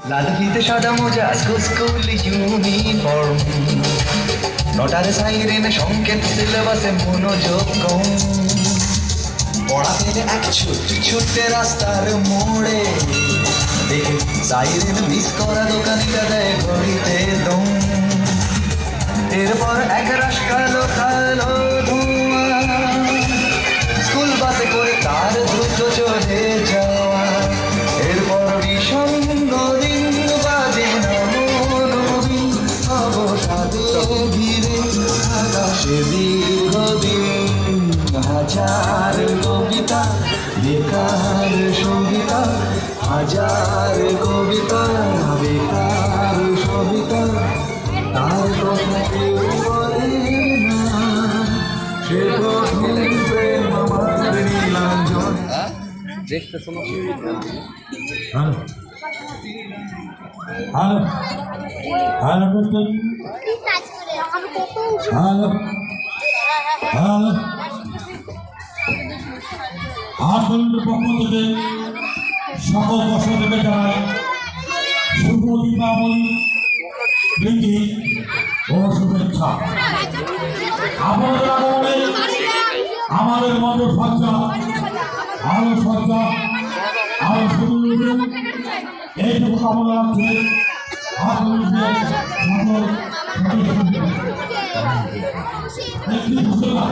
লাল ফিতে সাদা মোজা স্কুল ইউনিফর্ম, নটার সাইরেন সংকেত সিলেবাসে মনোযোগ কম। পড়া ফেলে এক ছুটে রাস্তার মোড়ে, দেখে সাইরেন মিস করা দোকানিরা দেয় ঘড়িতে দম। এরপর এক রাশ কালো কালো ধোঁয়া, স্কুল বাসে করে তার দ্রুত চলে যাওয়া। এরপর বিষণ্ণ দিন বাজে নবীন অবসাদে ঘিরে আকাশে দীর্ঘদিন। হাজার কবিতা বেকার সঙ্গীতা, হাজার কবিতা বেকার সবিতা, তার কথা কেউ বলে না, সে কঠিন প্রেম আমার নীলাঞ্জন। দেখতে শোনো hello hello hello hello hello, আন্দোলনের পক্ষ থেকে সকল দর্শকদেরকে জানাই শুভ দীপাবলি প্রীতি ও শুভেচ্ছা। আপনাদের আগমনে আমাদের মতো সজ্জা আলো সজ্জা আলো সুন্দর এইটুকু কামনা রাখছে আপনাদের সকল একটি ঘোষণা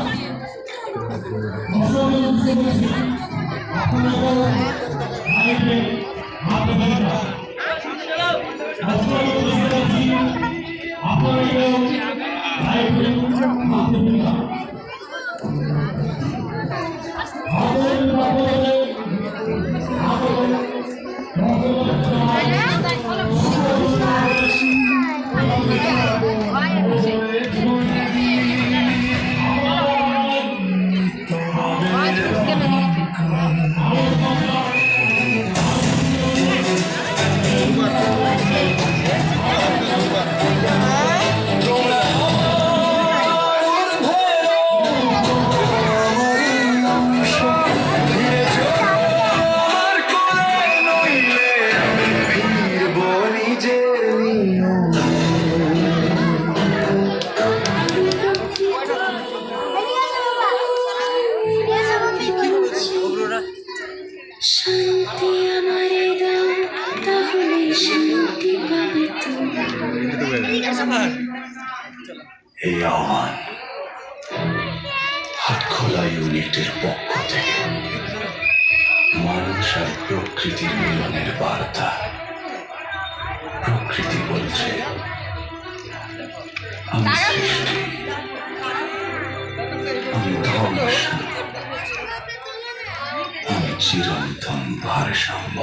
শান্তি আমারে দাও, তাহলে শান্তি পাবে তুমি। এই আহ্বান হাটখোলা ইউনিটের পক্ষ থেকে মানুষ আর প্রকৃতির মিলনের বার্তা। প্রকৃতি বলছে, আমি সৃষ্টি, আমি ধ্বংস, আমি চিরন্তন ভারসাম্য।